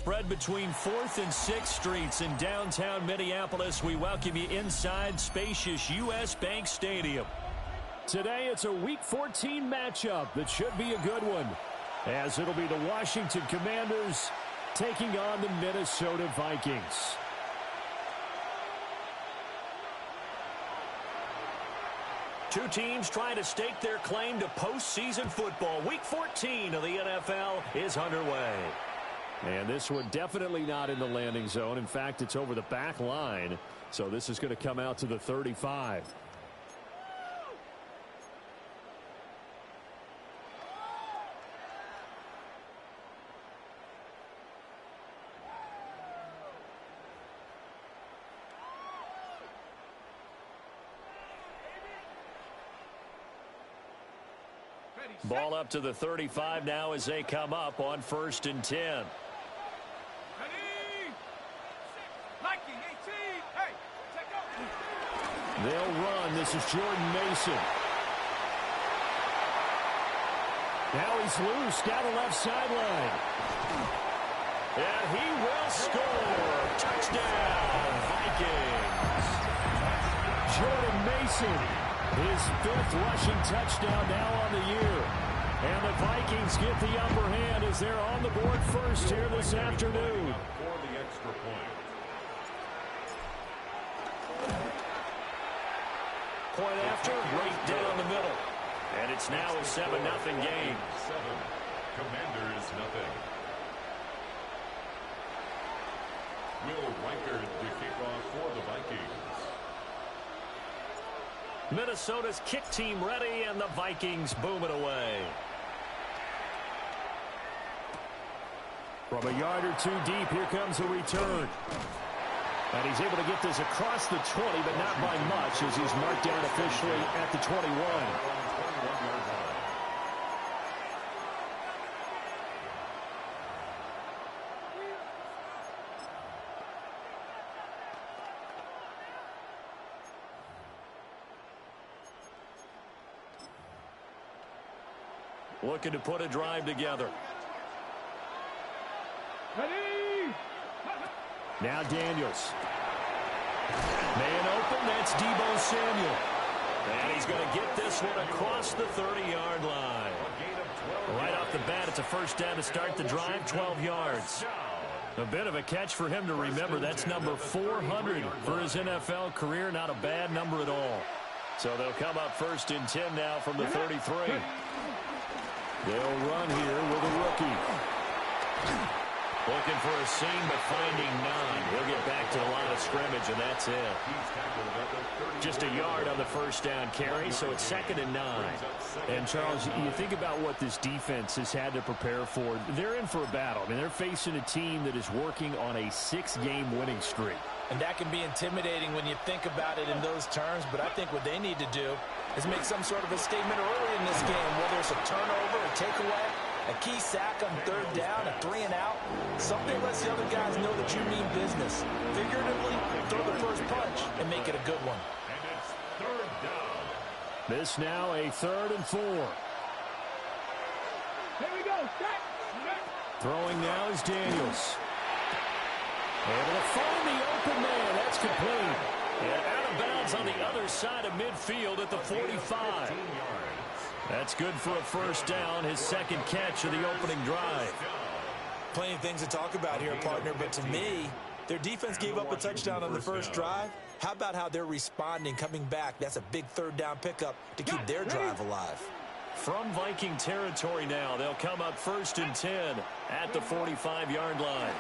spread between 4th and 6th Streets in downtown Minneapolis. We welcome you inside spacious U.S. Bank Stadium. Today, it's a Week 14 matchup that should be a good one, as it'll be the Washington Commanders taking on the Minnesota Vikings. Two teams trying to stake their claim to postseason football. Week 14 of the NFL is underway. And this one definitely not in the landing zone. In fact, it's over the back line. So this is going to come out to the 35. Ball up to the 35 now as they come up on 1st and 10. They'll run. This is Jordan Mason. Now he's loose down the left sideline. And he will score. Touchdown, Vikings. Jordan Mason, his 5th rushing touchdown now on the year. And the Vikings get the upper hand as they're on the board first here this afternoon. For the extra point. Point after, right down the middle. And it's now a 7-0 game. 7. Commanders nothing. Will Reichard to kick off for the Vikings. Minnesota's kick team ready, and the Vikings boom it away. From a yard or two deep, here comes a return. And he's able to get this across the 20, but not by much, as he's marked down officially at the 21. Looking to put a drive together. Ready. Now Daniels. Man open, that's Deebo Samuel. And he's going to get this one across the 30-yard line. Right off the bat, it's a first down to start the drive, 12 yards. A bit of a catch for him to remember. That's number 400 for his NFL career. Not a bad number at all. So they'll come up 1st and 10 now from the 33. They'll run here with a rookie. Looking for a seam, but finding none. He'll get back to the line of scrimmage, and that's it. Just a yard on the first down carry, so it's 2nd and 9. And, Charles, you think about what this defense has had to prepare for. They're in for a battle. I mean, they're facing a team that is working on a 6-game winning streak. And that can be intimidating when you think about it in those terms, but I think what they need to do is make some sort of a statement early in this game, whether it's a turnover, a takeaway, a key sack on 3rd down, a 3-and-out. Something lets the other guys know that you mean business. Figuratively, throw the first punch and make it a good one. And it's 3rd down. This now a 3rd and 4. Here we go. Throwing now is Daniels. Able to find the open man. That's complete. And out of bounds on the other side of midfield at the 45. That's good for a first down, his 2nd catch of the opening drive. Plenty of things to talk about here, partner, but to me, their defense gave up a touchdown on the first drive. How about how they're responding, coming back? That's a big 3rd down pickup to keep their drive alive. From Viking territory now, they'll come up 1st and 10 at the 45-yard line.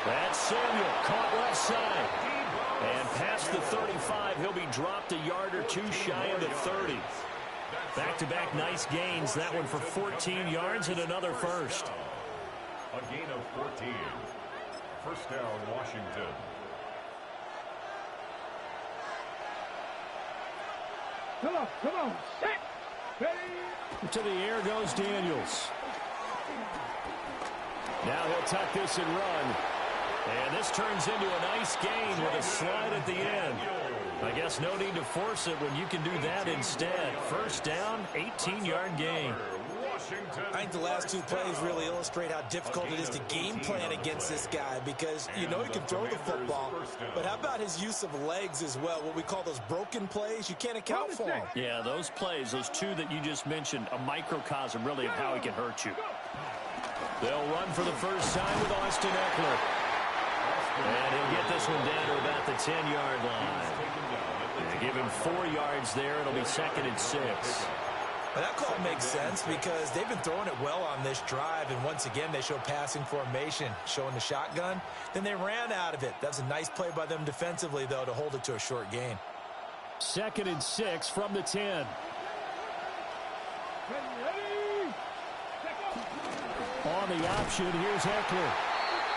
That's Samuel, caught left side. And past the 35, he'll be dropped a yard or two shy of the 30. Back-to-back nice gains. That one for 14 yards and another first. A gain of 14. First down, Washington. Come on. Set. Ready. To the air goes Daniels. Now he'll tuck this and run. And this turns into a nice gain with a slide at the end. I guess no need to force it when you can do that instead. First down, 18-yard gain. I think the last two plays really illustrate how difficult it is to game plan against this guy because you know he can throw the football, but how about his use of legs as well, what we call those broken plays? You can't account for them. Yeah, those plays, those two that you just mentioned, a microcosm really of how he can hurt you. They'll run for the first time with Austin Eckler. And he'll get this one down to about the 10-yard line. They give him 4 yards there. It'll be 2nd and 6. Well, that call makes sense because they've been throwing it well on this drive, and once again they show passing formation, showing the shotgun. Then they ran out of it. That's a nice play by them defensively, though, to hold it to a short gain. 2nd and 6 from the 10. On the option, here's Eckler.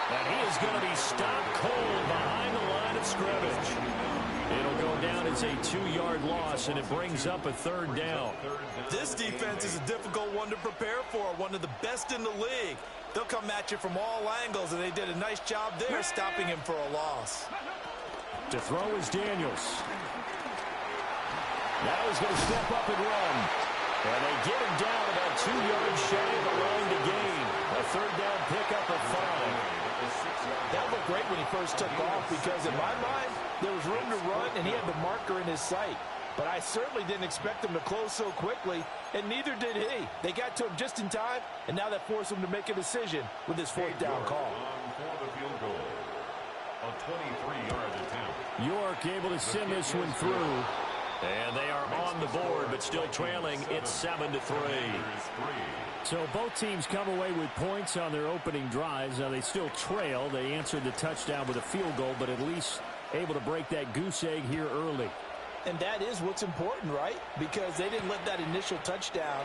And he is going to be stopped cold behind the line of scrimmage. It'll go down as a 2-yard loss, and it brings up a 3rd down. This defense is a difficult one to prepare for, one of the best in the league. They'll come at you from all angles, and they did a nice job there stopping him for a loss. To throw is Daniels. Now he's going to step up and run. And they get him down about 2 yards shy of the line to gain. A 3rd down pickup of 5. That looked great when he first took off because, in my mind, there was room to run, and he had the marker in his sight. But I certainly didn't expect him to close so quickly, and neither did he. They got to him just in time, and now that forced him to make a decision with his 4th down call. For the field goal. A 23-yard attempt. York able to send this one through. And they are on the board, but still trailing. It's 7-3. So both teams come away with points on their opening drives. Now they still trail. They answered the touchdown with a field goal, but at least able to break that goose egg here early. And that is what's important, right? Because they didn't let that initial touchdown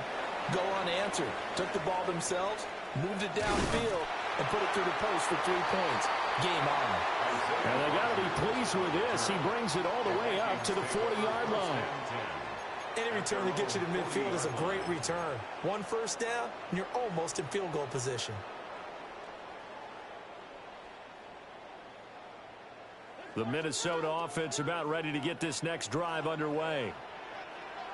go unanswered. Took the ball themselves, moved it downfield, and put it through the post for 3 points. Game on. And they got to be pleased with this. He brings it all the way up to the 40-yard line. Any return that gets you to midfield is a great return. 1 first down, and you're almost in field goal position. The Minnesota offense about ready to get this next drive underway.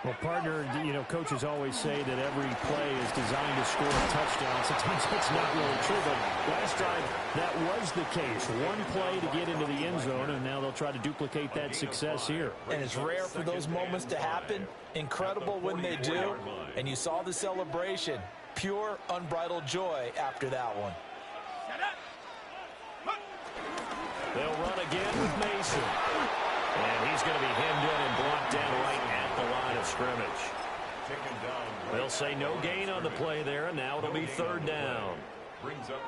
Well, partner, you know, coaches always say that every play is designed to score a touchdown. Sometimes that's not really true, but last drive that was the case. 1 play to get into the end zone, and now they'll try to duplicate that success here. And it's rare for those moments to happen. Incredible when they do. And you saw the celebration. Pure, unbridled joy after that one. They'll run again with Mason. And he's going to be hemmed in and blocked down right at the line of scrimmage. They'll say no gain on the play there, and now it'll be 3rd down.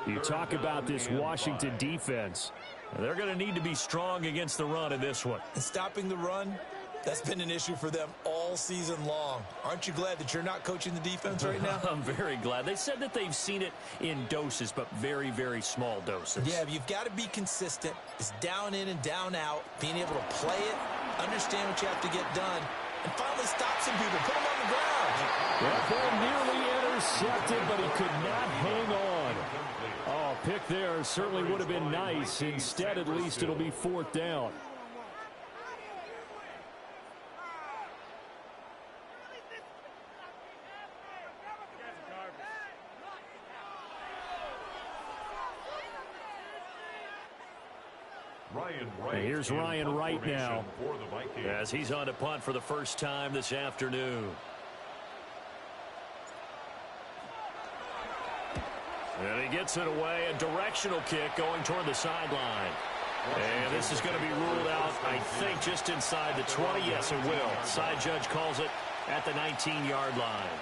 You talk about this Washington defense. They're going to need to be strong against the run in this one. And stopping the run, that's been an issue for them all season long. Aren't you glad that you're not coaching the defense right now? I'm very glad. They said that they've seen it in doses, but very, very small doses. Yeah, but you've got to be consistent. It's down in and down out, being able to play it, understand what you have to get done, and finally stop some people, put them on the ground. That ball nearly intercepted, but he could not hang on. Oh, pick there certainly would have been nice. Instead, at least, it'll be 4th down. And here's Ryan Wright now as he's on to punt for the first time this afternoon. And he gets it away, a directional kick going toward the sideline. And this is going to be ruled out, I think, just inside the 20. Yes, it will. Side judge calls it at the 19-yard line.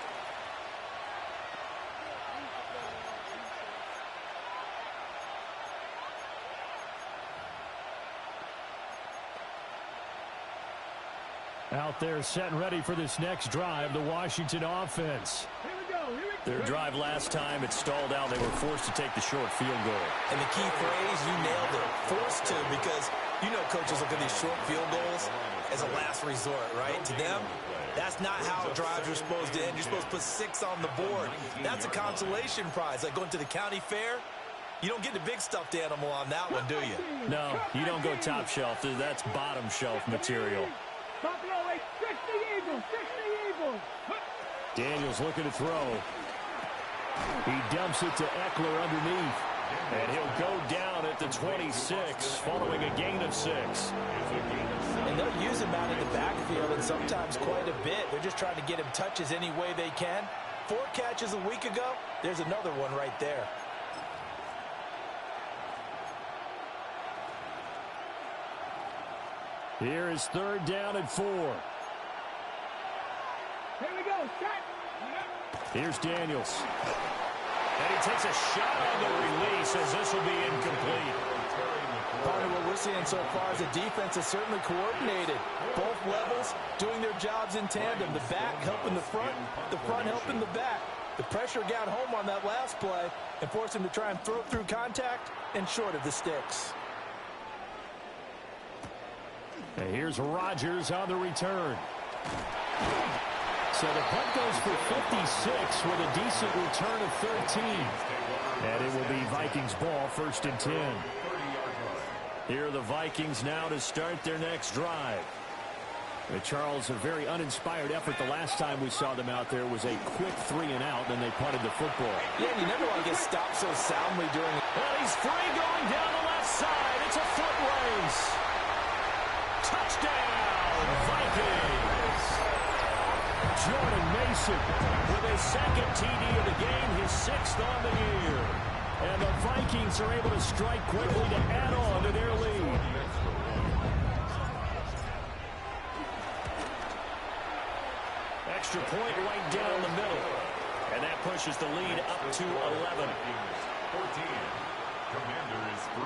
Out there set and ready for this next drive, the Washington offense. Their drive last time, it stalled out. They were forced to take the short field goal. And the key phrase, you nailed it, forced to, because you know coaches look at these short field goals as a last resort, right? To them, that's not how drives are supposed to end. You're supposed to put 6 on the board. That's a consolation prize, like going to the county fair. You don't get the big stuffed animal on that one, do you? No, you don't go top shelf. That's bottom shelf material. Daniels Daniels looking to throw. He dumps it to Eckler underneath. And he'll go down at the 26 following a gain of 6. And they'll use him out in the backfield, and sometimes quite a bit. They're just trying to get him touches any way they can. 4 catches a week ago. There's another one right there. Here is 3rd down and 4. Here we go. Set. Here's Daniels. And he takes a shot on the release as this will be incomplete. Part of what we're seeing so far is the defense is certainly coordinated. Both levels doing their jobs in tandem. The back helping the front helping the back. The pressure got home on that last play and forced him to try and throw through contact and short of the sticks. And here's Rodgers on the return. So the punt goes for 56 with a decent return of 13. And it will be Vikings ball, 1st and 10. Here are the Vikings now to start their next drive. Charles, a very uninspired effort the last time we saw them out there was a quick 3 and out, then they punted the football. Yeah, you never want to get stopped so soundly during it. Well, he's free going down the left side. It's a foot race. Touchdown, Vikings. Jordan Mason with his 2nd TD of the game, his 6th on the year. And the Vikings are able to strike quickly to add on to their lead. Extra point right down the middle. And that pushes the lead up to 11. 14. Commanders 3.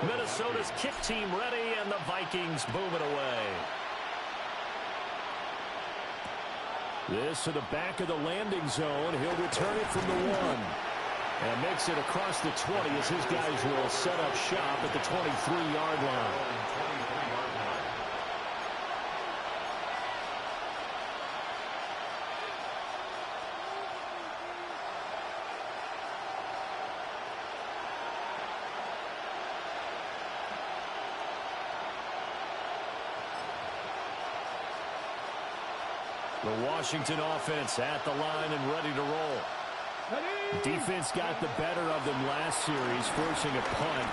Minnesota's kick team ready, and the Vikings move it away. This to the back of the landing zone. He'll return it from the 1. And makes it across the 20 as his guys will set up shop at the 23-yard line. The Washington offense at the line and ready to roll. Defense got the better of them last series, forcing a punt.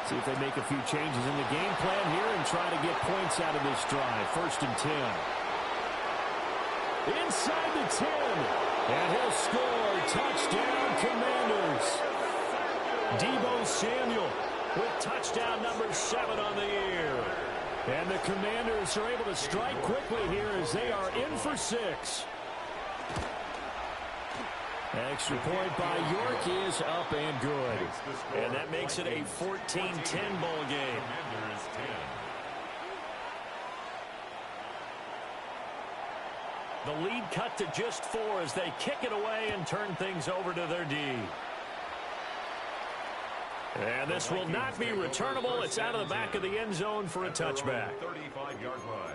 See if they make a few changes in the game plan here and try to get points out of this drive. 1st and 10. Inside the 10. And he'll score. Touchdown, Commanders. Deebo Samuel with touchdown number 7 on the year. And the Commanders are able to strike quickly here as they are in for 6. Extra point by York is up and good. And that makes it a 14-10 ball game. The lead cut to just 4 as they kick it away and turn things over to their D. And this will not be returnable. It's out of the back of the end zone for a touchback. 35-yard line.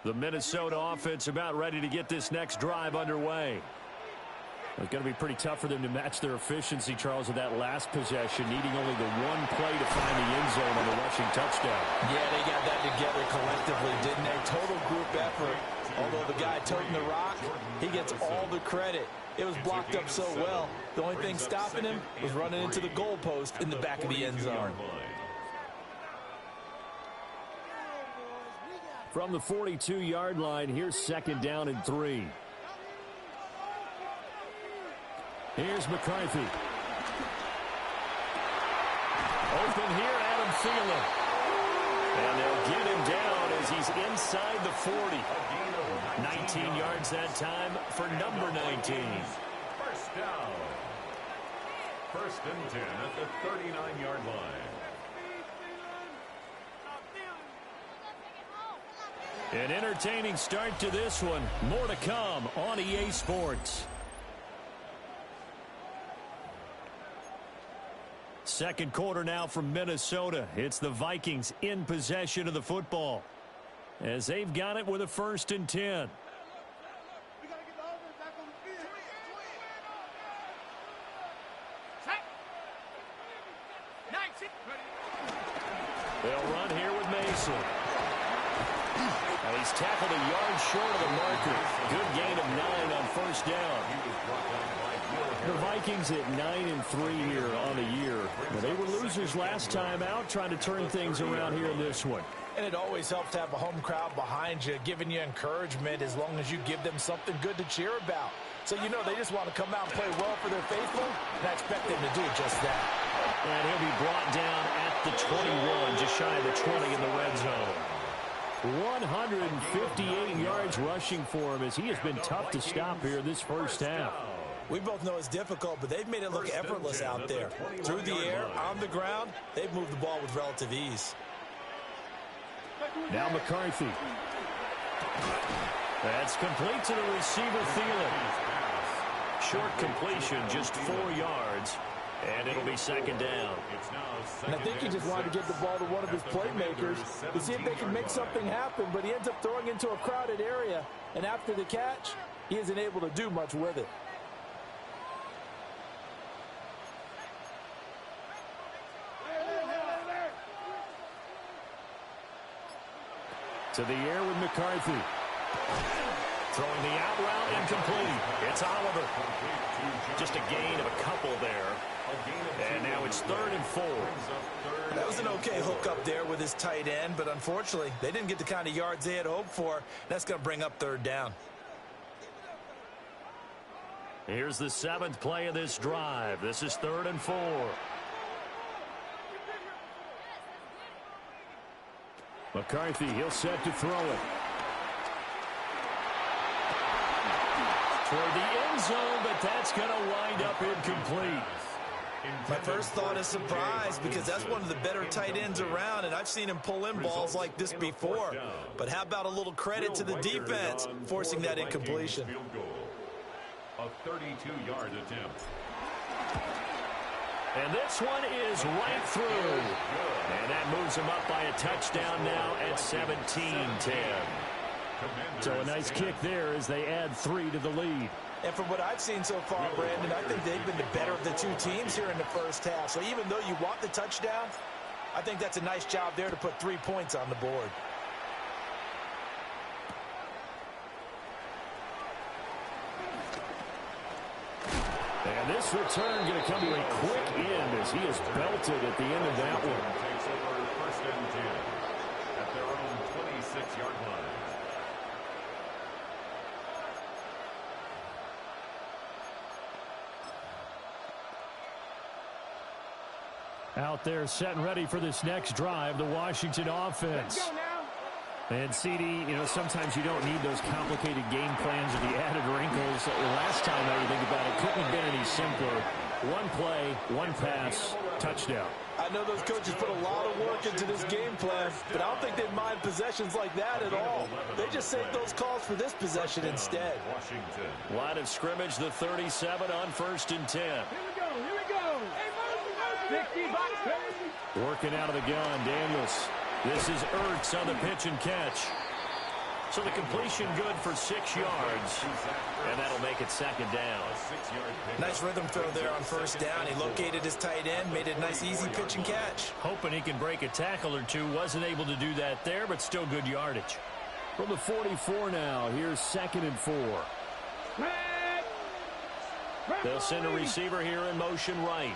The Minnesota offense about ready to get this next drive underway. It's going to be pretty tough for them to match their efficiency, Charles, with that last possession, needing only the 1 play to find the end zone on the rushing touchdown. Yeah, they got that together collectively, didn't they? Total group effort. Although the guy toting the rock, he gets all the credit. It was blocked up so well. The only thing stopping him was running into the goalpost in the back of the end zone. From the 42-yard line, here's 2nd down and 3. Here's McCarthy. Open here, Adam Thielen. And they'll get him down as he's inside the 40. 19 yards that time for number 19. First down. 1st and 10 at the 39-yard line. An entertaining start to this one. More to come on EA Sports. Second quarter now from Minnesota. It's the Vikings in possession of the football. as they've got it with a 1st and 10. They'll run here with Mason. Now he's tackled a yard short of the marker. Good gain of 9 on 1st down. The Vikings at 9-3 here on the year. Well, they were losers last time out, trying to turn things around here in this one. And it always helps to have a home crowd behind you, giving you encouragement as long as you give them something good to cheer about. So you know they just want to come out and play well for their faithful, and I expect them to do just that. And he'll be brought down at the 21, just shy of the 20 in the red zone. 158 yards rushing for him as he has been tough to stop here this first half. We both know it's difficult, but they've made it look effortless out there. Through the air, on the ground, they've moved the ball with relative ease. Now McCarthy. That's complete to the receiver, Thielen. Short completion, just 4 yards, and it'll be 2nd down. And I think he just wanted to get the ball to one of his playmakers to see if they can make something happen, but he ends up throwing into a crowded area, and after the catch, he isn't able to do much with it. To the air with McCarthy. Throwing the out route incomplete. It's Oliver. Just a gain of a couple there. And now it's 3rd and 4. That was an okay hookup there with his tight end, but unfortunately, they didn't get the kind of yards they had hoped for. That's going to bring up 3rd down. Here's the 7th play of this drive. This is 3rd and 4. McCarthy, he'll set to throw it. Toward the end zone, but that's going to wind up incomplete. My first thought is surprise because that's one of the better tight ends around, and I've seen him pull in balls like this before. But how about a little credit to the defense forcing that incompletion? A 32-yard attempt. And this one is right through. And that moves him up by a touchdown now at 17-10. So a nice kick there as they add 3 to the lead. And from what I've seen so far, Brandon, I think they've been the better of the two teams here in the first half. So even though you want the touchdown, I think that's a nice job there to put 3 points on the board. And this return going to come to a quick end as he is belted at the end of that one. Takes over 1st and 10 at their own 26-yard line. Out there set and ready for this next drive, the Washington offense. Let's go now. And CD, sometimes you don't need those complicated game plans or the added wrinkles. Last time, now you think about it, couldn't have been any simpler. 1 play, 1 pass, touchdown. I know those coaches put a lot of work into this game plan, but I don't think they'd mind possessions like that at all. They just saved those calls for this possession instead. Washington. Line of scrimmage, the 37 on 1st and 10. Here we go. Here we go. Hey, 60 box, baby. Working out of the gun, Daniels. This is Ertz on the pitch and catch. So the completion good for 6 yards. And that'll make it 2nd down. Nice rhythm throw there on 1st down. He located his tight end, made it a nice easy pitch and catch. Hoping he can break a tackle or two. Wasn't able to do that there, but still good yardage. From the 44 now, here's 2nd and 4. They'll send a receiver here in motion right.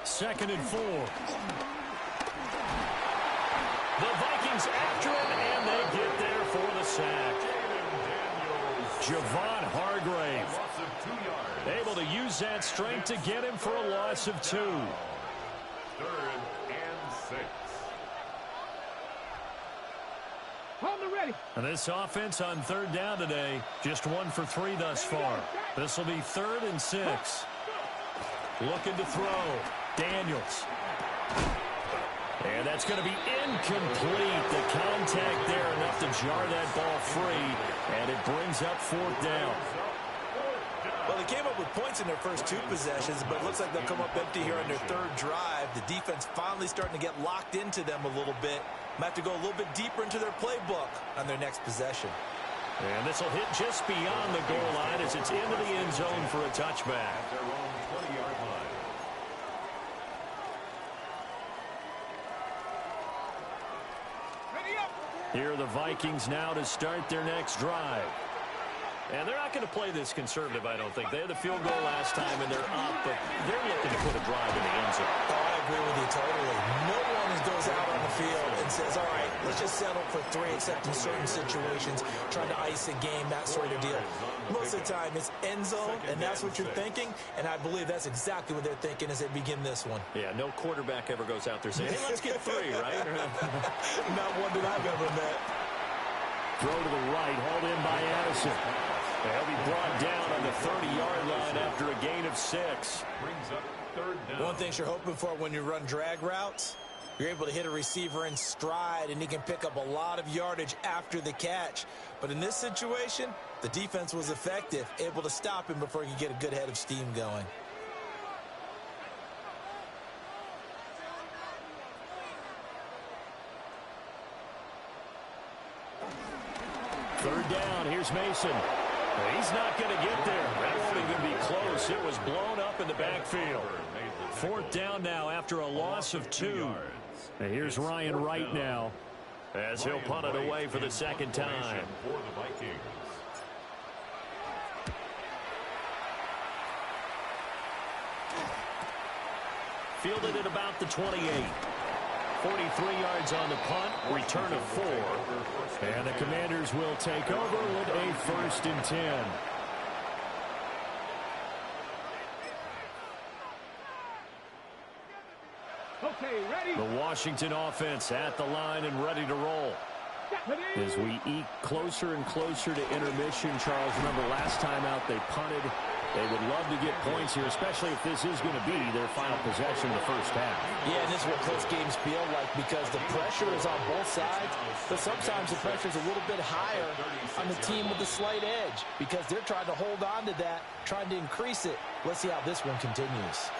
2nd and 4. The Vikings after him, and they get there for the sack. Javon Hargrave able to use that strength to get him for a loss of 2. 3rd and 6. Hold it ready. And this offense on 3rd down today, just 1 for 3 thus far. This will be 3rd and 6. Looking to throw. Daniels. And that's going to be incomplete. The contact there enough to jar that ball free. And it brings up 4th down. Well, they came up with points in their first 2 possessions, but it looks like they'll come up empty here on their 3rd drive. The defense finally starting to get locked into them a little bit. Might have to go a little bit deeper into their playbook on their next possession. And this will hit just beyond the goal line as it's into the end zone for a touchback. At their own 20-yard line. Here are the Vikings now to start their next drive. And they're not going to play this conservative, I don't think. They had the field goal last time, and they're up, but they're looking to put a drive in the end zone. Oh, I agree with you totally. No one goes out on the field and says, all right, let's just settle for 3, except in certain situations, trying to ice a game, that sort of deal. Most of the time, it's end zone, and that's what you're thinking, and I believe that's exactly what they're thinking as they begin this one. Yeah, no quarterback ever goes out there saying, hey, let's get 3, right? Not one that I've ever met. Throw to the right, hauled in by Addison. They'll be brought down on the 30-yard line after a gain of 6. Brings up third down. One thing you're hoping for when you run drag routes, you're able to hit a receiver in stride, and he can pick up a lot of yardage after the catch. But in this situation, the defense was effective, able to stop him before he could get a good head of steam going. Third down, here's Mason. He's not going to get there. That won't even be close. It was blown up in the backfield. Fourth down now after a loss of 2. And here's Ryan Wright now as he'll punt it away for the second time. For the Vikings. Fielded at about the 28. 43 yards on the punt, return of 4. And the Commanders will take over with a 1st and 10. Okay, ready? The Washington offense at the line and ready to roll. As we eke closer and closer to intermission, Charles, remember last time out they punted. They would love to get points here, especially if this is going to be their final possession of the first half. Yeah, and this is what close games feel like because the pressure is on both sides, but sometimes the pressure is a little bit higher on the team with the slight edge because they're trying to hold on to that, trying to increase it. Let's see how this one continues.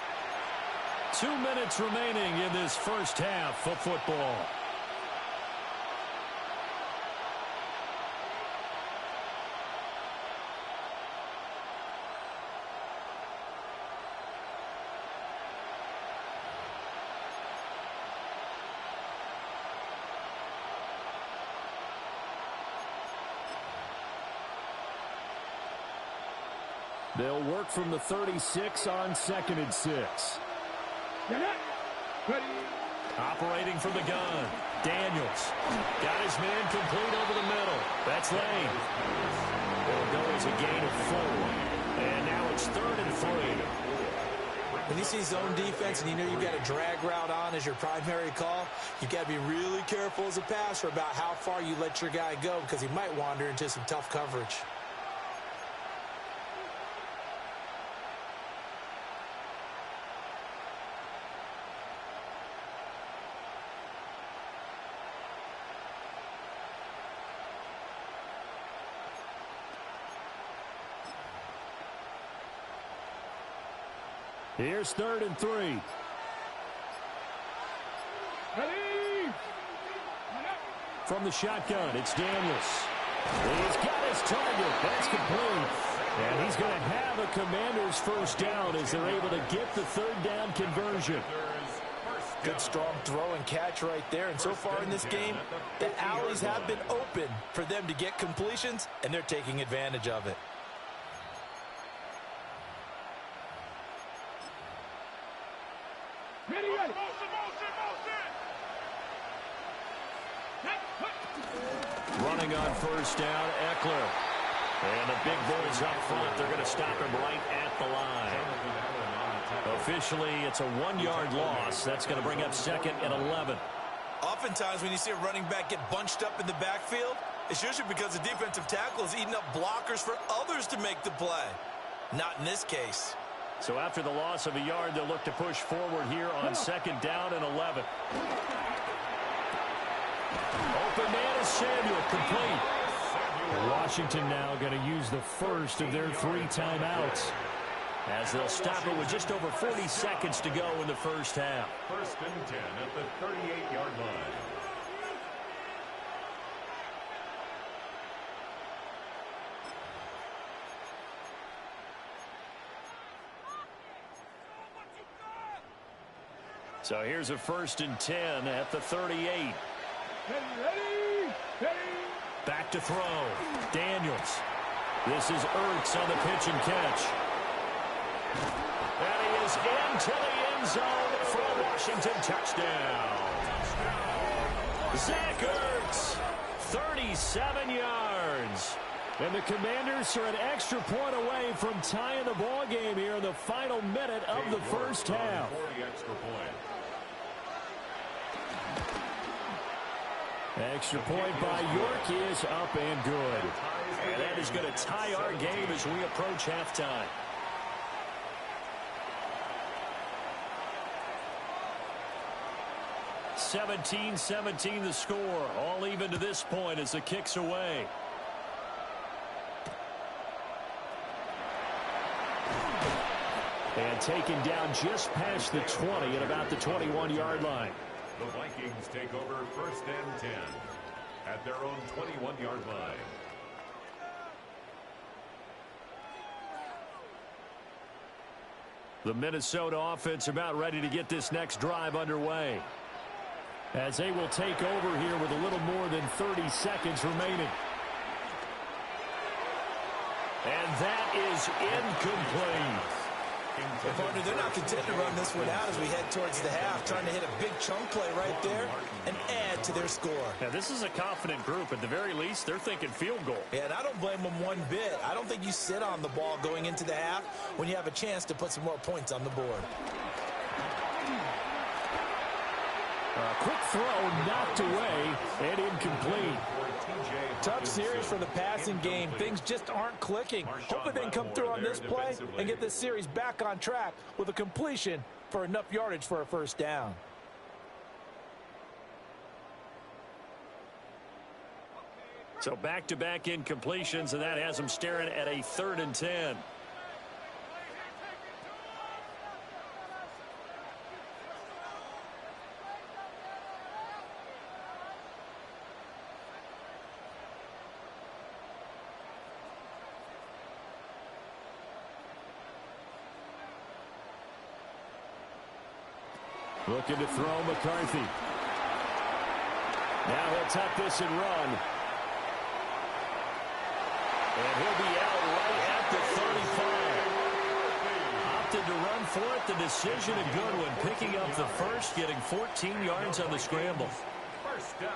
2 minutes remaining in this first half of football. They'll work from the 36 on 2nd and 6. Ready? Operating from the gun. Daniels. Got his man complete over the middle. That's Lane. It'll go as a gain of 4. And now it's 3rd and 3. When you see zone defense and you know you've got a drag route on as your primary call, you've got to be really careful as a passer about how far you let your guy go because he might wander into some tough coverage. Here's 3rd and 3. Ready? From the shotgun, it's Daniels. He's got his target. That's complete. And he's going to have a Commanders first down as they're able to get the 3rd down conversion. Good strong throw and catch right there. And so far in this game, the alleys have been open for them to get completions, and they're taking advantage of it. Ready? Running on first down, Eckler. And the big boys up front. They're going to stop him right at the line. Officially, it's a 1-yard loss. That's going to bring up 2nd and 11. Oftentimes when you see a running back get bunched up in the backfield, it's usually because the defensive tackle is eating up blockers for others to make the play. Not in this case. So after the loss of a yard, they'll look to push forward here on 2nd down and 11. Open man is Samuel, complete. Washington now going to use the first of their 3 timeouts as they'll stop it with just over 40 seconds to go in the first half. 1st and 10 at the 38-yard line. So here's a 1st and 10 at the 38. Ready. Back to throw. Daniels. This is Ertz on the pitch and catch. And he is into the end zone for a Washington touchdown. Zach Ertz, 37 yards. And the Commanders are an extra point away from tying the ball game here in the final minute of the first half. Extra point by York is up and good. And that is going to tie our game as we approach halftime. (17-17) the score. All even to this point as the kick's away. And taken down just past the 20 at about the 21-yard line. The Vikings take over 1st and 10 at their own 21-yard line. The Minnesota offense about ready to get this next drive underway, as they will take over here with a little more than 30 seconds remaining. And that is incomplete. Partner, they're not content to run this one out as we head towards the half, trying to hit a big chunk play right there and add to their score. Now, this is a confident group. At the very least, they're thinking field goal. Yeah, and I don't blame them one bit. I don't think you sit on the ball going into the half when you have a chance to put some more points on the board. Quick throw knocked away and incomplete. Tough series for the passing game. Things just aren't clicking. Hoping they can come through on this play and get this series back on track with a completion for enough yardage for a first down. So back-to-back incompletions, and that has them staring at a 3rd and 10. Looking to throw McCarthy. Now he'll tuck this and run. And he'll be out right at the 35. Opted to run for it. The decision a good one. Picking up the first, getting 14 yards on the scramble. First down.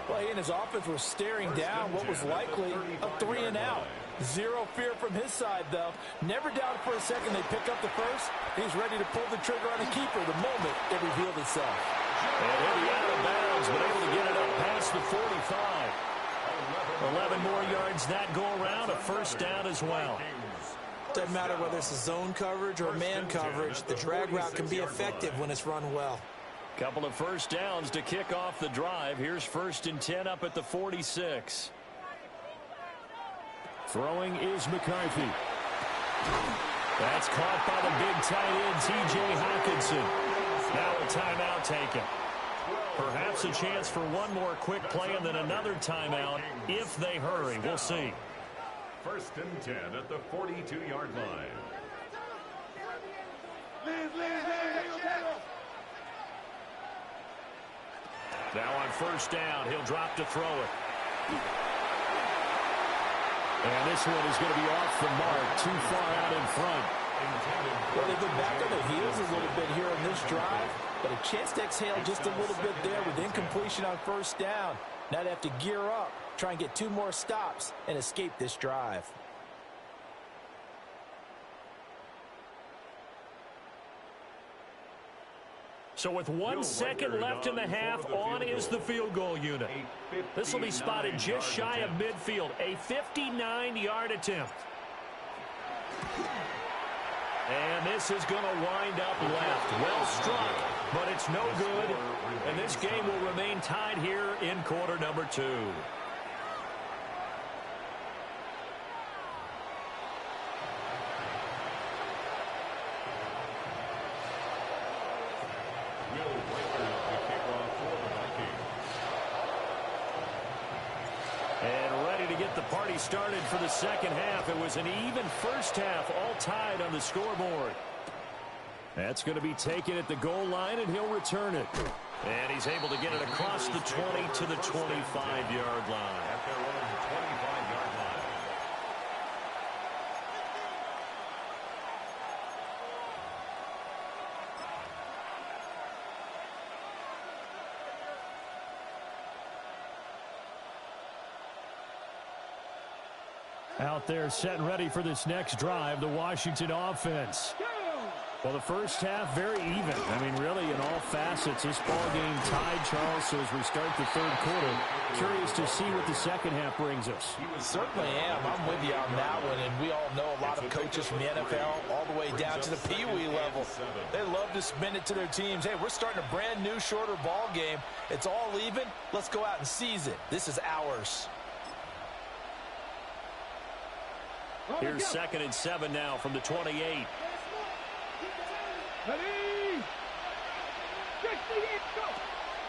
Well, he and his offense were staring down what was likely a 3 and out. Zero fear from his side, though. Never doubted for a second they pick up the first. He's ready to pull the trigger on a keeper the moment it revealed itself. And he'll be out of bounds, but able to get it up past the 45. 11 more yards that go around, a first down as well. Doesn't matter whether it's a zone coverage or man coverage, the drag route can be effective when it's run well. Couple of first downs to kick off the drive. Here's 1st and 10 up at the 46. Throwing is McCarthy. That's caught by the big tight end, T.J. Hockenson. Now a timeout taken. Perhaps a chance for one more quick play and then another timeout if they hurry. We'll see. 1st and 10 at the 42-yard line. Now on first down, he'll drop to throw it. And this one is going to be off the mark, too far out in front. Well, they've been back on their heels a little bit here on this drive, but a chance to exhale just a little bit there with incompletion on first down. Now they have to gear up, try and get 2 more stops, and escape this drive. So with 1 second left in the half, on is the field goal unit. This will be spotted just shy of midfield, a 59-yard attempt. And this is going to wind up left. Well struck, but it's no good. And this game will remain tied here in quarter number 2. The party started for the second half. It was an even first half, all tied on the scoreboard. That's going to be taken at the goal line, and he'll return it. And he's able to get it across the 20 to the 25-yard line. At their own 25-yard line. Out there set and ready for this next drive, the Washington offense. Well, the first half, very even. I mean, really, in all facets, this ball game tied, Charles, so as we start the third quarter. Curious to see what the second half brings us. Certainly am. I'm with you on that one, and we all know a lot of coaches from the NFL all the way down to the Pee Wee level. They love to spin it to their teams. Hey, we're starting a brand new, shorter ball game. It's all even. Let's go out and seize it. This is ours. Here's 2nd and 7 now from the 28.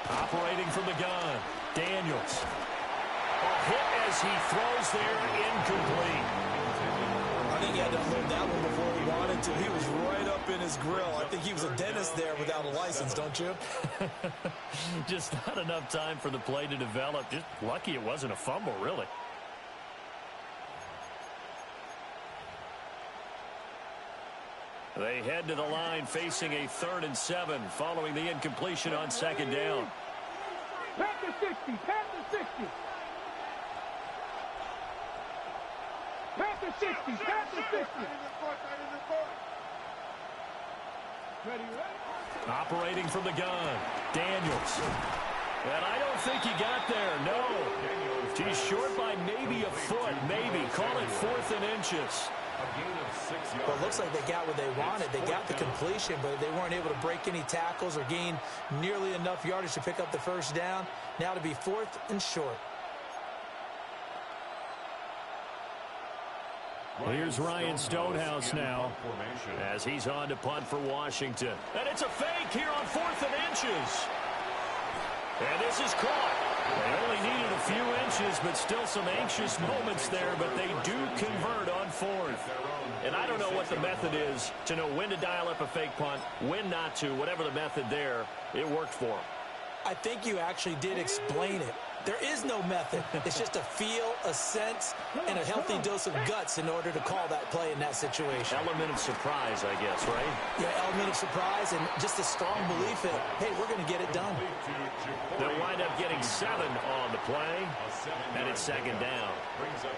Operating from the gun, Daniels. A hit as he throws there, incomplete. I think he had to unload that one before he wanted to. He was right up in his grill. I think he was a dentist there without a license, don't you? Just not enough time for the play to develop. Just lucky it wasn't a fumble, really. They head to the line facing a 3rd and 7 following the incompletion on 2nd down. Pat the 60, pat the 60. Pat the 60, pat the 60. Ready, ready? Operating from the gun, Daniels. And I don't think he got there, no. He's short by maybe a foot, maybe. Call it 4th and inches. Well, it looks like they got what they wanted. They got the completion, but they weren't able to break any tackles or gain nearly enough yardage to pick up the first down. Now to be 4th and short. Here's Ryan Stonehouse now as he's on to punt for Washington. And it's a fake here on 4th and inches. And this is caught. They only needed a few inches, but still some anxious moments there, but they do convert on 4th. And I don't know what the method is to know when to dial up a fake punt, when not to, whatever the method there, it worked for them. I think you actually did explain it. There is no method. It's just a feel, a sense, and a healthy dose of guts in order to call that play in that situation. Element of surprise, I guess, right? Yeah, element of surprise and just a strong belief that, hey, we're going to get it done. They'll wind up getting 7 on the play, and it's 2nd down.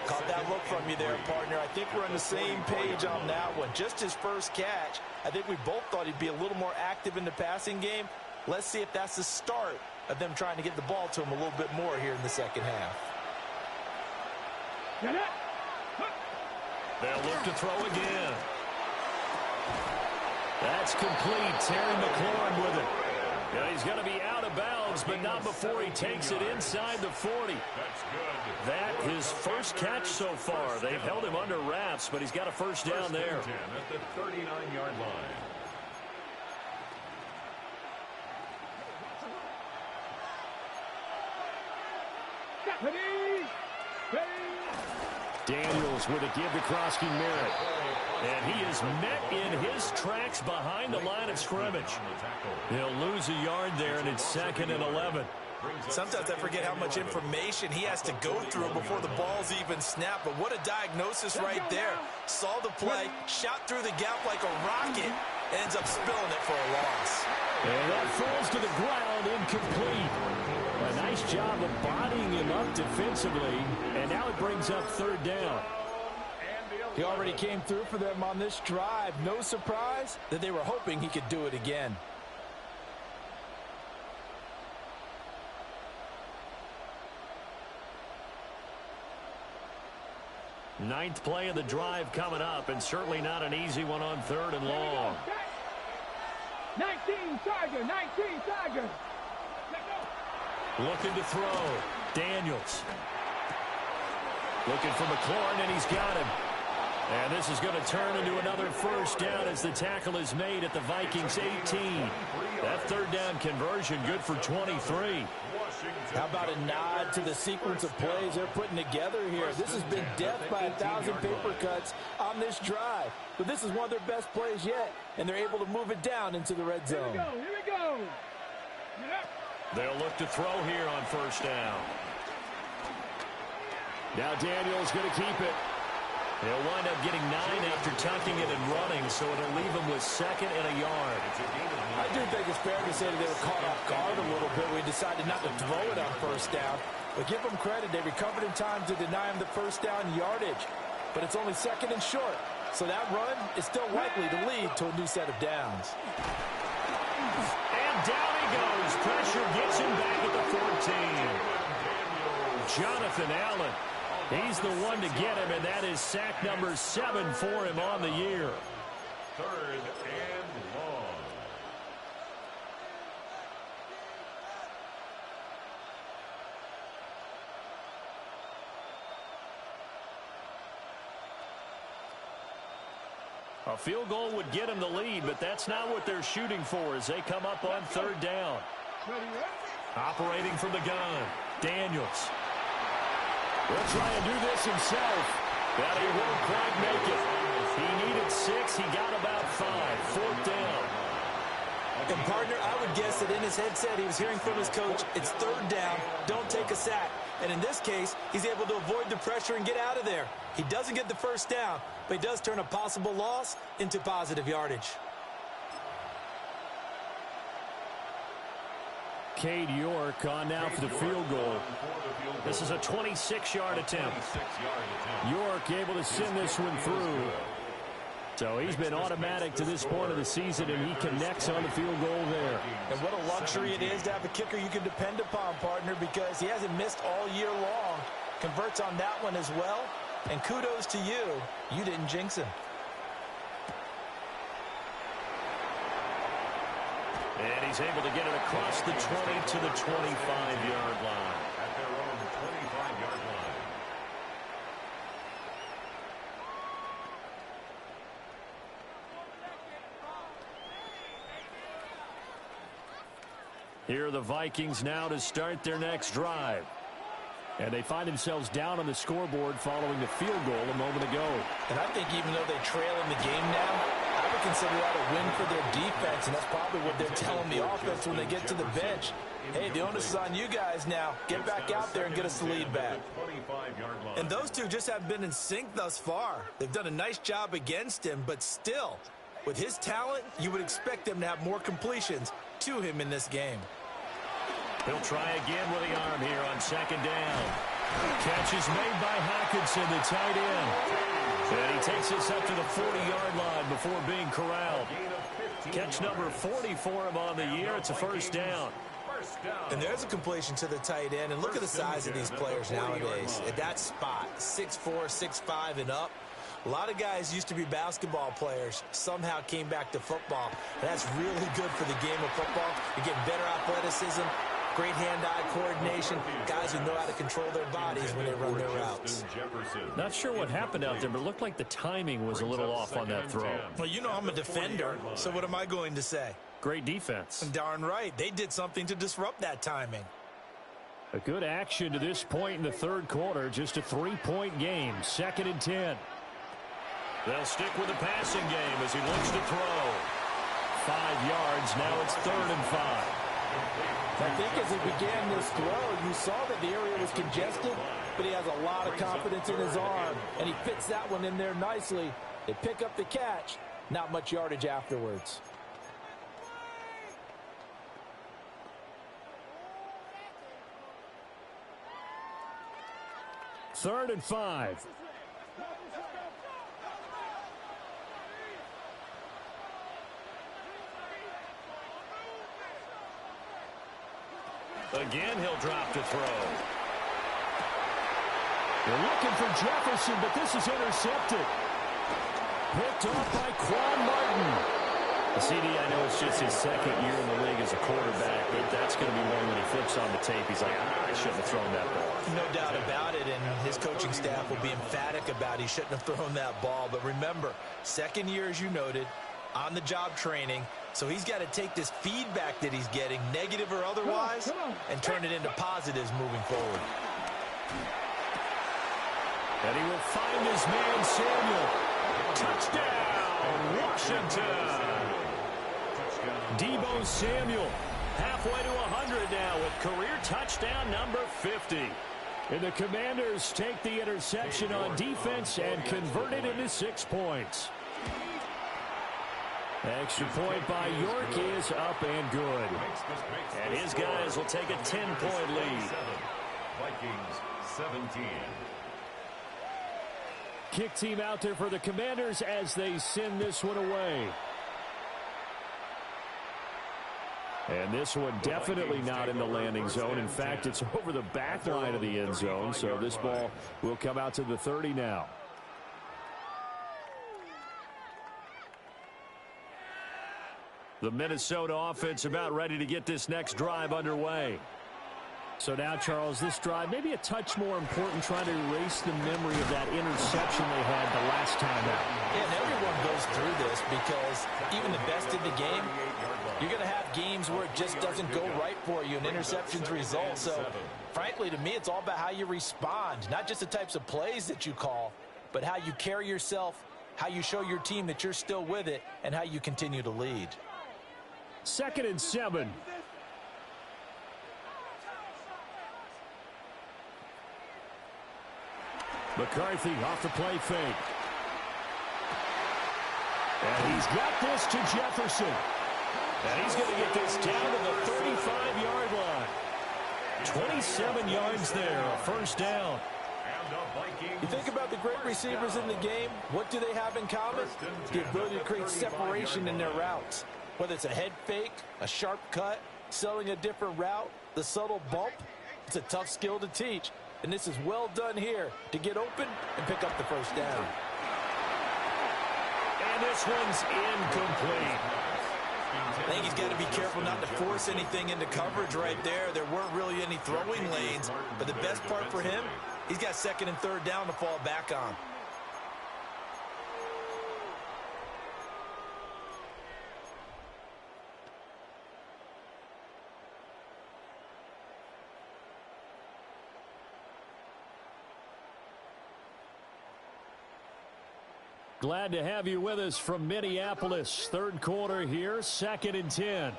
Caught that look from you there, partner. I think we're on the same page on that one. Just his first catch, I think we both thought he'd be a little more active in the passing game. Let's see if that's the start of them trying to get the ball to him a little bit more here in the second half. They'll look to throw again. That's complete. Terry McLaurin with it. Yeah, he's going to be out of bounds, but not before he takes it inside the 40. That his first catch so far. They've held him under wraps, but he's got a first down there. At the 39-yard line. Daniels with a give to Krosky Merritt. And he is met in his tracks behind the line of scrimmage. He'll lose a yard there, and it's 2nd and 11. Sometimes I forget how much information he has to go through before the ball's even snapped. But what a diagnosis right there. Saw the play, shot through the gap like a rocket, ends up spilling it for a loss. And that falls to the ground, incomplete. A nice job of bodying him up defensively, and now it brings up 3rd down. He already came through for them on this drive. No surprise that they were hoping he could do it again. Ninth play of the drive coming up, and certainly not an easy one on 3rd and long. 19 Tiger, 19 Tiger. Looking to throw. Daniels. Looking for McLaurin, and he's got him. And this is going to turn into another first down as the tackle is made at the Vikings 18. That 3rd down conversion good for 23. How about a nod to the sequence of plays they're putting together here? This has been death by 1,000 paper cuts on this drive. But this is one of their best plays yet, and they're able to move it down into the red zone. Here we go. They'll look to throw here on first down. Now Daniels going to keep it. He'll wind up getting 9 after tucking it and running, so it'll leave him with 2nd and a yard. I do think it's fair to say that they were caught off guard a little bit. We decided not to throw it on first down. But give them credit. They recovered in time to deny him the first down yardage. But it's only 2nd and short. So that run is still likely to lead to a new set of downs. And down he goes. Pressure gets him back at the 14. Jonathan Allen. He's the one to get him, and that is sack number 7 for him on the year. 3rd and long. A field goal would get him the lead, but that's not what they're shooting for as they come up on 3rd down. Operating from the gun, Daniels. Will try and do this himself, but he won't quite make it. He needed 6. He got about 5. 4th down. And, partner, I would guess that in his headset he was hearing from his coach, it's 3rd down, don't take a sack. And in this case, he's able to avoid the pressure and get out of there. He doesn't get the first down, but he does turn a possible loss into positive yardage. Cade York on now for the field goal. This is a 26-yard attempt. York able to send this one through. So he's been automatic to this point of the season, and he connects on the field goal there. And what a luxury it is to have a kicker you can depend upon, partner, because he hasn't missed all year long. Converts on that one as well. And kudos to you. You didn't jinx him. And he's able to get it across the 20 to the 25-yard line. At their own 25-yard line. Here are the Vikings now to start their next drive. And they find themselves down on the scoreboard following the field goal a moment ago. And I think even though they trail in the game now, I would consider that a win for their defense, and that's probably what they're telling the offense when they get to the bench. Hey, the onus is on you guys now. Get back out there and get us the lead back. And those two just haven't been in sync thus far. They've done a nice job against him, but still, with his talent, you would expect them to have more completions to him in this game. He'll try again with the arm here on 2nd down. Catch is made by Hockenson, the tight end. And he takes us up to the 40-yard line before being corralled. Catch number 40 for him on the year. It's a first down. And there's a completion to the tight end. And look at the size of these players nowadays. At that spot, 6'4", 6'5", and up. A lot of guys used to be basketball players, somehow came back to football. And that's really good for the game of football. You're getting better athleticism, great hand-eye coordination, guys who know how to control their bodies when they run their routes. Not sure what happened out there, but it looked like the timing was a little off on that throw. Well, you know I'm a defender, so what am I going to say? Great defense. Darn right. They did something to disrupt that timing. A good action to this point in the 3rd quarter. Just a 3-point game. 2nd and 10. They'll stick with the passing game as he looks to throw. 5 yards. Now it's 3rd and 5. I think as he began this throw, you saw that the area was congested, but he has a lot of confidence in his arm, and he fits that one in there nicely. They pick up the catch. Not much yardage afterwards. Third and 5. Again, he'll drop to throw. They're looking for Jefferson, but this is intercepted. Picked off by Quan Martin. CD, I know it's just his 2nd year in the league as a quarterback, but that's going to be one when he flips on the tape. He's like, I shouldn't have thrown that ball. No doubt about it, and his coaching staff will be emphatic about he shouldn't have thrown that ball. But remember, 2nd year, as you noted, on-the-job training, So he's got to take this feedback that he's getting, negative or otherwise, and turn it into positives moving forward. And he will find his man, Samuel. Touchdown, Washington. Deebo Samuel, halfway to 100 now with career touchdown number 50. And the Commanders take the interception on defense and convert it into 6 points. Extra point by York is up and good. And his guys will take a 10-point lead. Vikings 17. Kick team out there for the Commanders as they send this one away. And this one definitely not in the landing zone. In fact, it's over the back line of the end zone. So this ball will come out to the 30 now. The Minnesota offense about ready to get this next drive underway. So now, Charles, this drive maybe a touch more important, trying to erase the memory of that interception they had the last time out. Yeah, and everyone goes through this because even the best in the game, you're going to have games where it just doesn't go right for you and interceptions result. So, frankly, to me, it's all about how you respond, not just the types of plays that you call, but how you carry yourself, how you show your team that you're still with it, and how you continue to lead. 2nd and 7. McCarthy off the play fake. And he's got this to Jefferson. And he's going to get this down to the 35-yard line. 27 yards there, a first down. You think about the great receivers in the game, what do they have in common? The ability to create separation in their routes. Whether it's a head fake, a sharp cut, selling a different route, the subtle bump, it's a tough skill to teach. And this is well done here to get open and pick up the first down. And this one's incomplete. I think he's got to be careful not to force anything into coverage right there. There weren't really any throwing lanes. But the best part for him, he's got 2nd and 3rd down to fall back on. Glad to have you with us from Minneapolis. 3rd quarter here, 2nd and 10.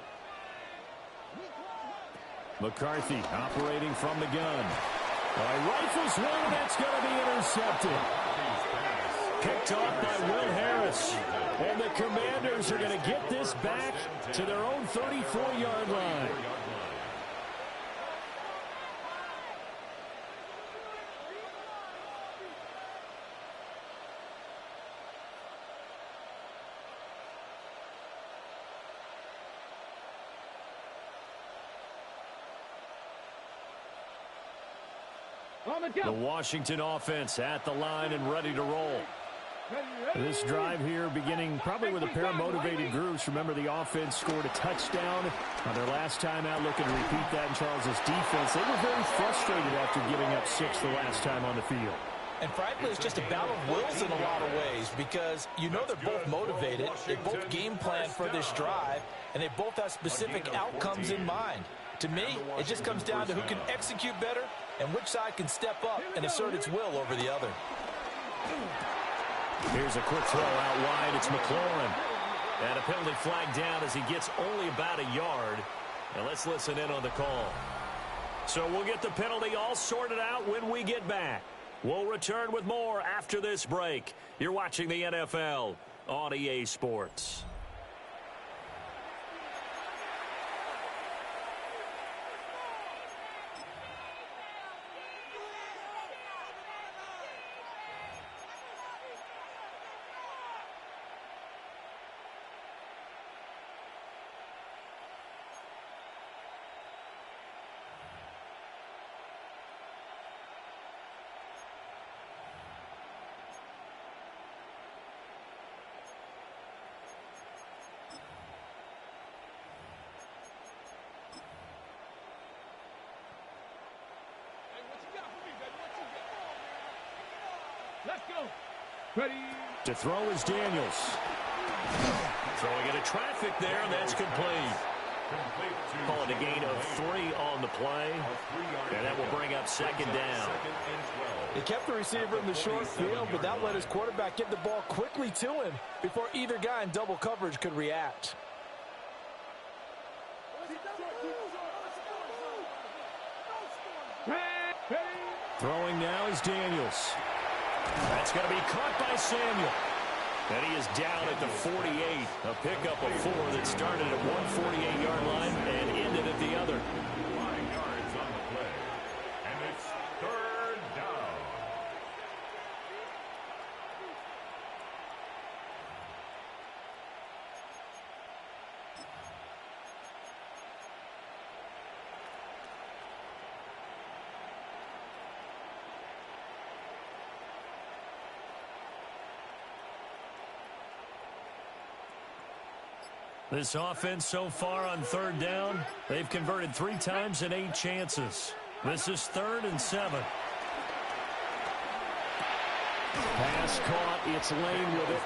McCarthy operating from the gun. Rifles one, that's going to be intercepted. Picked off by Will Harris. And the Commanders are going to get this back to their own 34-yard line. The Washington offense at the line and ready to roll. This drive here beginning probably with a pair of motivated groups. Remember, the offense scored a touchdown on their last time out, looking to repeat that in Charles's defense. They were very frustrated after giving up 6 the last time on the field. And frankly, it's just a battle of wills in a lot of ways because you know they're both motivated. They both game plan for this drive, and they both have specific outcomes in mind. To me, it just comes down to who can execute better and which side can step up and assert its will over the other. Here's a quick throw out wide. It's McLaurin. And a penalty flag down as he gets only about a yard. Now let's listen in on the call. So we'll get the penalty all sorted out when we get back. We'll return with more after this break. You're watching the NFL on EA Sports. Let's go. Ready. To throw is Daniels. Throwing it traffic there, and that's complete. Call it a gain of 3 on the play, and that will bring up second down. He kept the receiver in the short field, but that let his quarterback get the ball quickly to him before either guy in double coverage could react. Throwing now is Daniels. That's going to be caught by Samuel. And he is down at the 48. A pickup of 4 that started at 148-yard line and ended at the other. 5 yards on the play. And it's 3rd down. This offense so far on 3rd down, they've converted 3 times in 8 chances. This is 3rd and 7. Pass caught. It's Lane with it.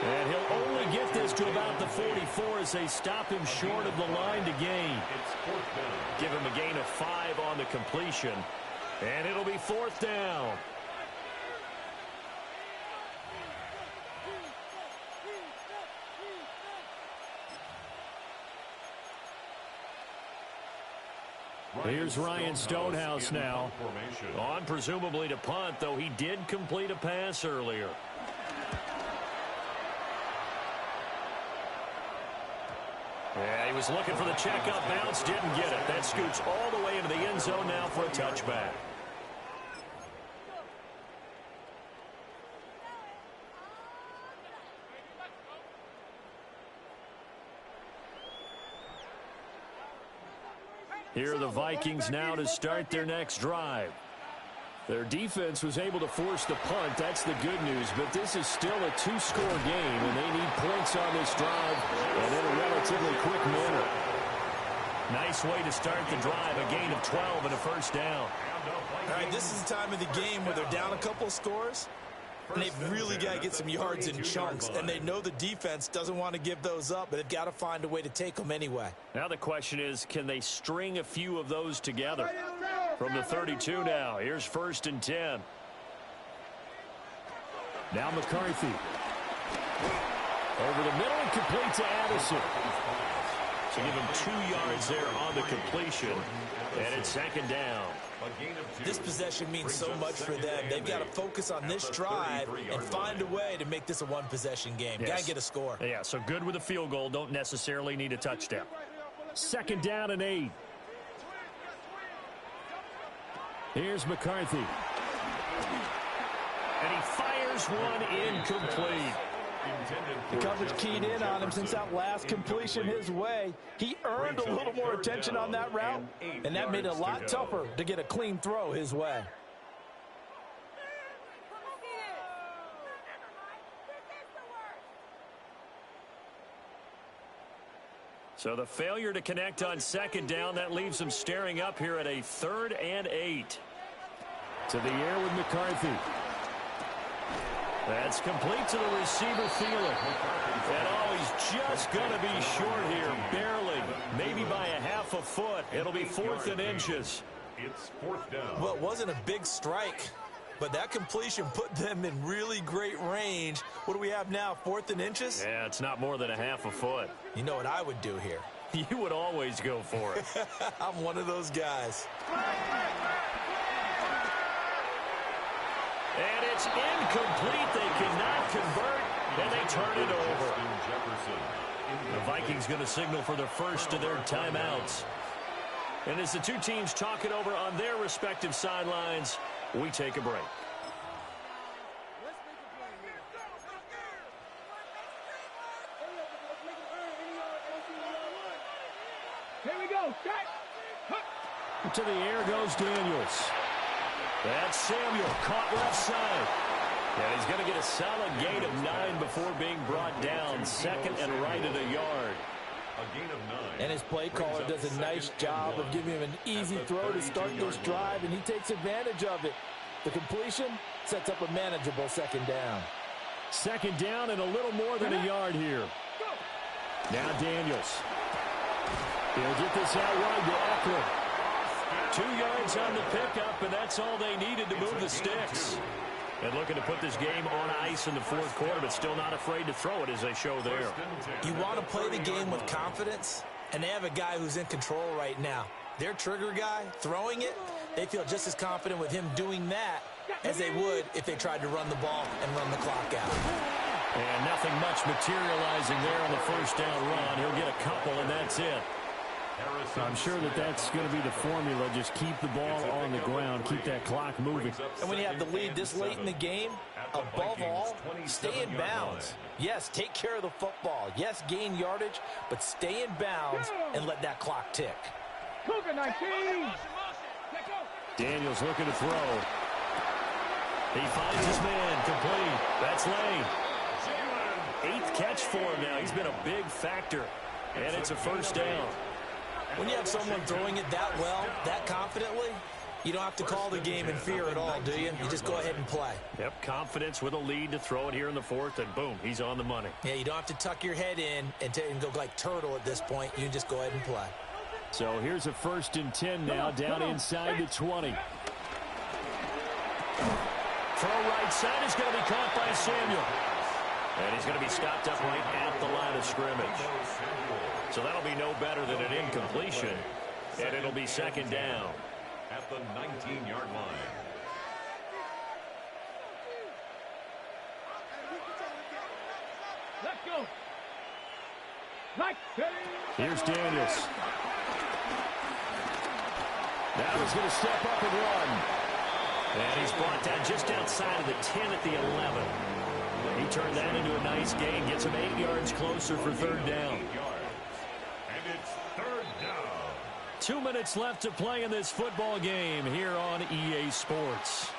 And he'll only get this to about the 44 as they stop him short of the line to gain. Give him a gain of 5 on the completion. And it'll be 4th down. Here's Ryan Stonehouse now. On presumably to punt, though he did complete a pass earlier. Yeah, he was looking for the checkout bounce, didn't get it. That scoots all the way into the end zone now for a touchback. Here are the Vikings now to start their next drive. Their defense was able to force the punt. That's the good news. But this is still a 2-score game, and they need points on this drive and in a relatively quick manner. Nice way to start the drive. A gain of 12 and a 1st down. All right, this is the time of the game where they're down a couple scores, and they've really got to get some yards in chunks, and they know the defense doesn't want to give those up, but they've got to find a way to take them anyway. Now the question is, can they string a few of those together? From the 32 now, here's 1st and 10. Now McCarthy. Over the middle and complete to Addison. So give him 2 yards there on the completion, and it's 2nd down. This possession means so much for them. They've got to focus on this drive and find a way to make this a 1-possession game. Yes. Got to get a score. Yeah, so good with a field goal. Don't necessarily need a touchdown. 2nd down and 8. Here's McCarthy. And he fires one incomplete. The coverage keyed in on him since that last completion his way. He earned a little more attention on that route, and that made it a lot tougher to get a clean throw his way. So the failure to connect on 2nd down, that leaves them staring up here at a 3rd and 8. To the air with McCarthy. That's complete to the receiver, Thielen. And oh, he's just going to be short here, barely, maybe by a half a foot. It'll be 4th and inches. It's 4th down. Well, it wasn't a big strike, but that completion put them in really great range. What do we have now, 4th and inches? Yeah, it's not more than a half a foot. You know what I would do here? You would always go for it. I'm one of those guys. And it's incomplete. They cannot convert, and they turn it over. The Vikings going to signal for the first of their timeouts. And as the two teams talk it over on their respective sidelines, we take a break. Here we go. To the air goes Daniels. That's Samuel, caught left side. And he's going to get a solid gain of 9 before being brought down. 2nd and right at a yard. A gain of 9. And his play caller does a nice job of giving him an easy throw to start this drive, and he takes advantage of it. The completion sets up a manageable 2nd down. 2nd down and a little more than a yard here. Now Daniels. He'll get this out wide to Eckler. 2 yards on the pickup, and that's all they needed to move the sticks. And looking to put this game on ice in the fourth quarter, but still not afraid to throw it as they show there. You want to play the game with confidence, and they have a guy who's in control right now. Their trigger guy, throwing it, they feel just as confident with him doing that as they would if they tried to run the ball and run the clock out. And nothing much materializing there on the first down run. He'll get a couple, and that's it. I'm sure that that's going to be the formula. Just keep the ball on the ground. Keep that clock moving. And when you have the lead this late in the game, above all, stay in bounds. Yes, take care of the football. Yes, gain yardage, but stay in bounds and let that clock tick. Cougar 19. Daniels looking to throw. He finds his man complete. That's Lane. 8th catch for him now. He's been a big factor. And it's a first down. When you have someone throwing it that well, that confidently, you don't have to call the game in fear at all, do you? You just go ahead and play. Yep, confidence with a lead to throw it here in the fourth, and boom, he's on the money. Yeah, you don't have to tuck your head in and go like turtle at this point. You just go ahead and play. So here's a 1st and 10 now, down inside the 20. Throw right side is going to be caught by Samuel. And he's going to be stopped up right at the line of scrimmage. So that'll be no better than an incompletion. And it'll be second down. At the 19-yard line. Let's go. Right. Here's Daniels. Now he's going to step up and run. And he's brought down just outside of the 10 at the 11. He turned that into a nice gain. Gets him 8 yards closer for third down. And it's third down. 2 minutes left to play in this football game here on EA Sports.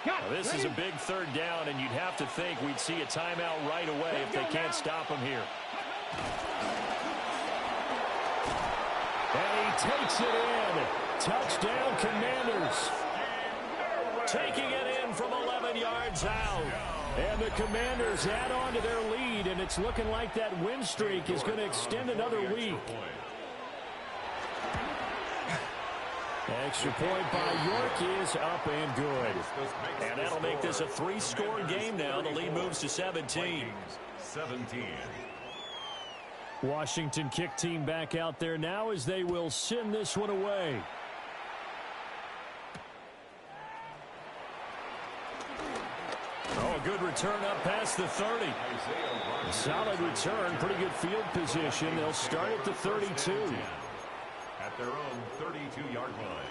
Now, this is a big third down, and you'd have to think we'd see a timeout right away if they can't stop him here. And he takes it in. Touchdown, Commanders. Taking it in from 11 yards out. And the Commanders add on to their lead, and it's looking like that win streak is going to extend another week. Extra point by York is up and good. And that'll make this a 3-score game now. The lead moves to 17. 17. Washington kick team back out there now as they will send this one away. Oh, a good return up past the 30. A solid return, pretty good field position. They'll start at the 32. At their own 32-yard line.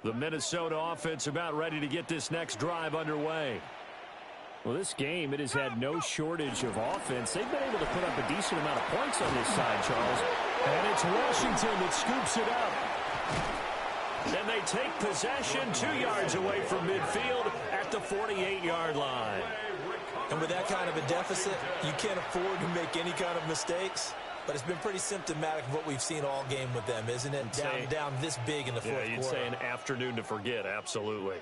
The Minnesota offense about ready to get this next drive underway. Well, this game, it has had no shortage of offense. They've been able to put up a decent amount of points on this side, Charles. And it's Washington that scoops it up. And they take possession 2 yards away from midfield at the 48-yard line. And with that kind of a deficit, you can't afford to make any kind of mistakes. But it's been pretty symptomatic of what we've seen all game with them, isn't it? Down this big in the fourth quarter. Yeah, you'd say an afternoon to forget, absolutely.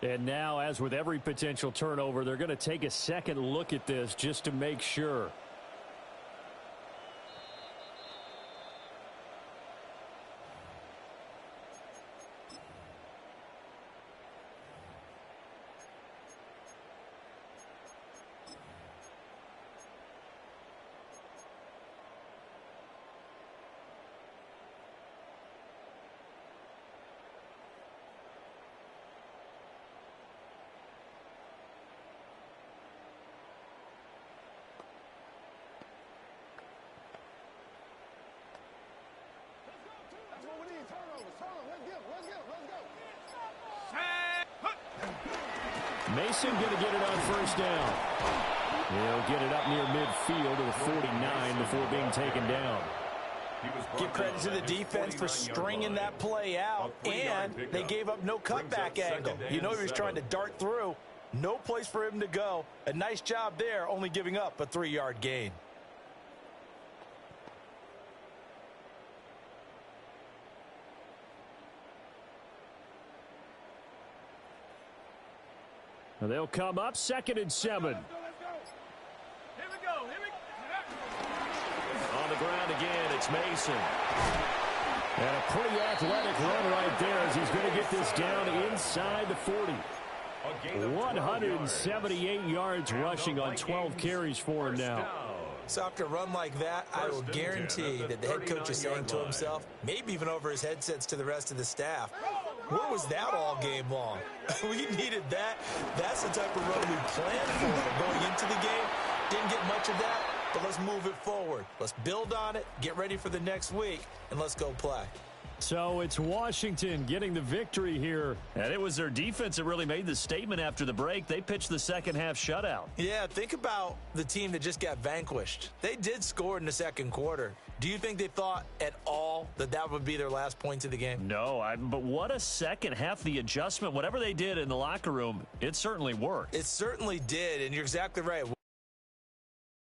And now, as with every potential turnover, they're going to take a second look at this just to make sure. Mason going to get it on first down. He'll get it up near midfield to the 49 before being taken down. Give credit to the defense for stringing that play out, and they gave up no cutback angle. You know he was trying to dart through. No place for him to go. A nice job there, only giving up a 3-yard gain. They'll come up 2nd and 7. Here we go. On the ground again, it's Mason. And a pretty athletic run right there as he's going to get this down inside the 40. 178 yards rushing on 12 carries for him now. So after a run like that, I will guarantee that the head coach is saying to himself, maybe even over his headsets to the rest of the staff, where was that all game long? We needed that. That's the type of run we planned for going into the game. Didn't get much of that, but let's move it forward. Let's build on it, get ready for the next week, and let's go play. So it's Washington getting the victory here. And it was their defense that really made the statement after the break. They pitched the second half shutout. Yeah, think about the team that just got vanquished. They did score in the second quarter. Do you think they thought at all that that would be their last points of the game? No, but what a second half. The adjustment, whatever they did in the locker room, it certainly worked. It certainly did, and you're exactly right.